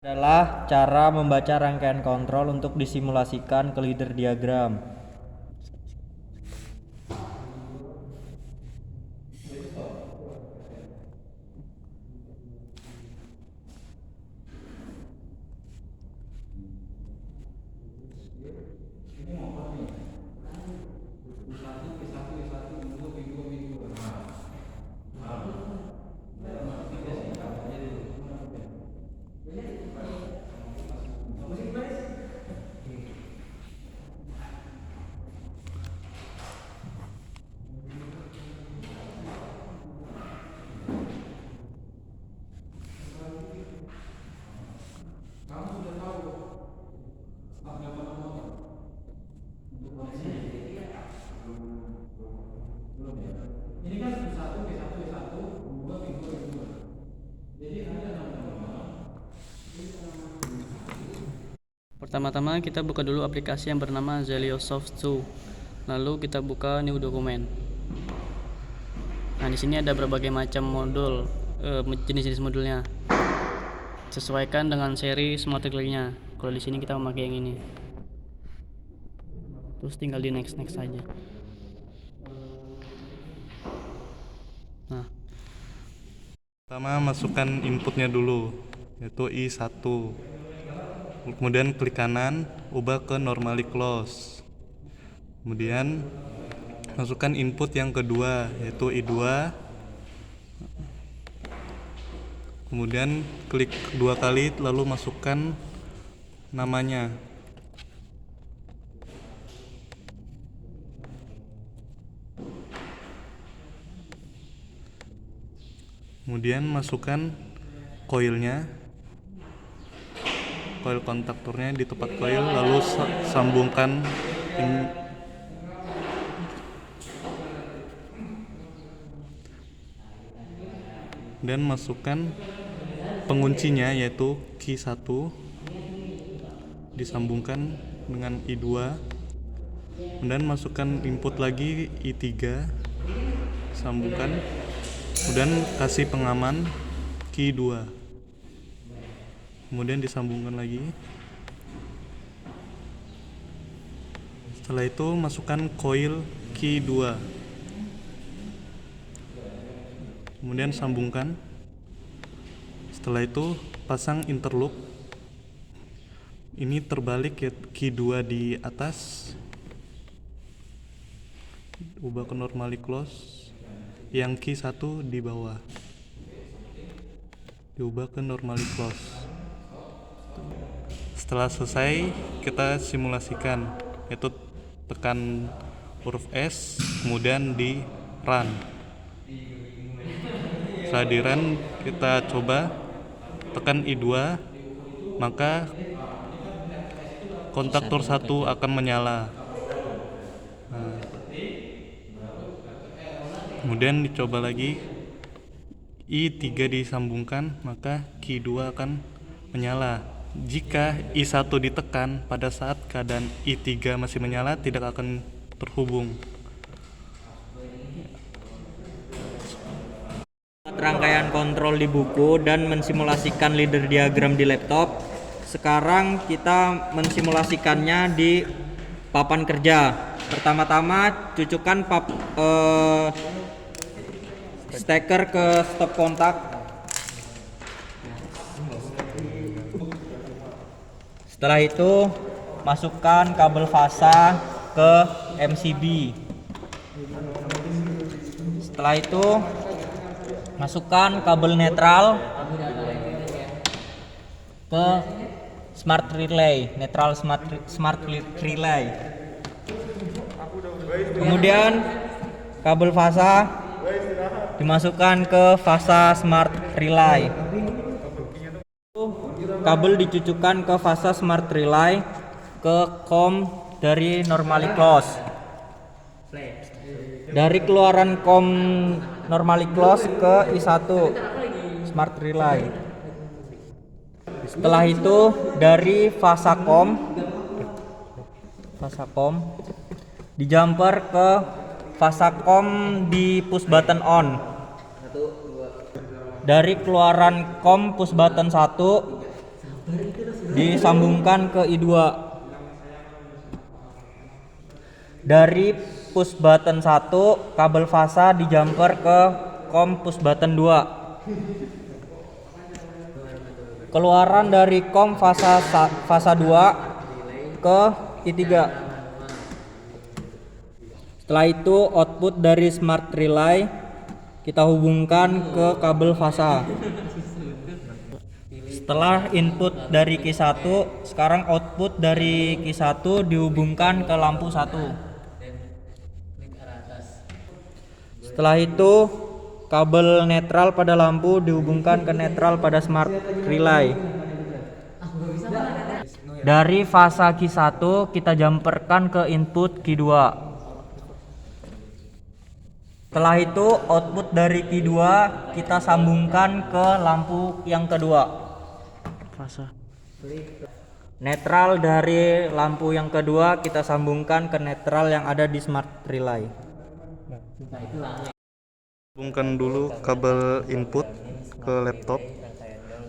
Adalah cara membaca rangkaian kontrol untuk disimulasikan ke leader diagram. Pertama-tama kita buka dulu aplikasi yang bernama Zeliosoft 2. Lalu kita buka new dokumen. Nah, di sini ada berbagai macam modul, jenis-jenis modulnya. Sesuaikan dengan seri smart relaynya. Kalau di sini kita memakai yang ini. Terus tinggal di next saja. Nah, pertama masukkan inputnya dulu, yaitu I1. Kemudian klik kanan, ubah ke normally close. Kemudian masukkan input yang kedua, yaitu I2. Kemudian klik 2 kali, lalu masukkan namanya. Kemudian masukkan koilnya, koil kontaktornya di tempat koil, lalu sambungkan dan masukkan penguncinya, yaitu key 1, disambungkan dengan I2. Kemudian masukkan input lagi I3, sambungkan, kemudian kasih pengaman key 2, kemudian disambungkan lagi. Setelah itu masukkan coil key 2, kemudian sambungkan. Setelah itu pasang interloop. Ini terbalik ya, key 2 di atas, ubah ke normally close. Yang key 1 di bawah, diubah ke normally close. Setelah selesai, kita simulasikan, yaitu tekan huruf S, kemudian di run. Setelah di run, kita coba tekan I2, maka kontaktor 1 akan menyala. Nah, kemudian dicoba lagi, I3 disambungkan, maka key 2 akan menyala. Jika I1 ditekan, pada saat keadaan I3 masih menyala, tidak akan terhubung. Rangkaian kontrol di buku dan mensimulasikan leader diagram di laptop. Sekarang kita mensimulasikannya di papan kerja. Pertama-tama cucukkan steker ke stop kontak. Setelah itu masukkan kabel fasa ke MCB. Setelah itu masukkan kabel netral ke smart relay, netral smart relay. Kemudian kabel fasa dimasukkan ke fasa smart relay. Kabel dicucukkan ke fasa smart relay ke COM dari normally close. Dari keluaran COM normally close ke I1 smart relay. Setelah itu dari fasa COM di jumper ke fasa COM di push button on. Dari keluaran COM push button 1 disambungkan ke I2. Dari push button 1 kabel fasa dijumper ke COM push button 2. Keluaran dari COM fasa 2 ke I3. Setelah itu output dari smart relay kita hubungkan ke kabel fasa. Setelah input dari Q1, sekarang output dari Q1 dihubungkan ke lampu 1. Setelah itu kabel netral pada lampu dihubungkan ke netral pada smart relay. Dari fasa Q1 kita jumperkan ke input Q2. Setelah itu output dari Q2 kita sambungkan ke lampu yang kedua. Fasa. Netral dari lampu yang kedua kita sambungkan ke netral yang ada di smart relay. Hubungkan dulu kabel input ke laptop,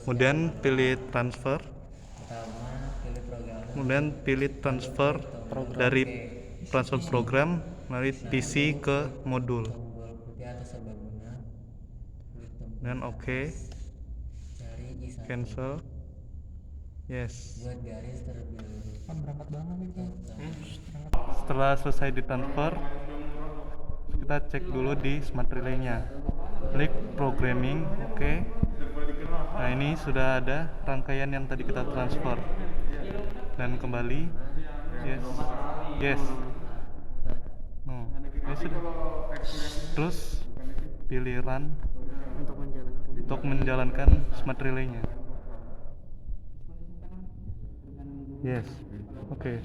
kemudian pilih transfer, kemudian pilih transfer dari transfer program dari PC ke modul, dan oke, cancel, yes. Setelah selesai ditransfer, kita cek dulu di smart relay-nya, klik programming, oke. Nah, ini sudah ada rangkaian yang tadi kita transfer, dan kembali, yes, yes. Ini sudah. Terus pilih run untuk menjalankan smart relay-nya. Yes, oke,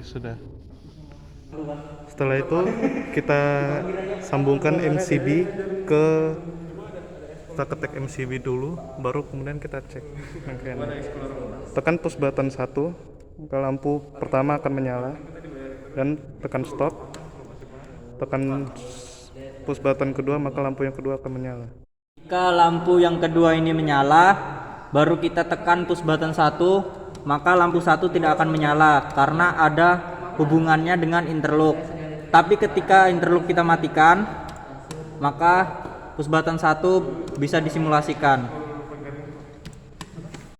sudah. Setelah itu kita sambungkan MCB ke, kita ketik MCB dulu, baru kemudian kita cek rangkaiannya. Tekan push button 1, maka lampu pertama akan menyala, dan tekan stop. Tekan push button kedua, maka lampu yang kedua akan menyala. Jika lampu yang kedua ini menyala, baru kita tekan push button 1, maka lampu 1 tidak akan menyala karena ada hubungannya dengan interlock. Tapi ketika interlock kita matikan, maka push button 1 bisa disimulasikan.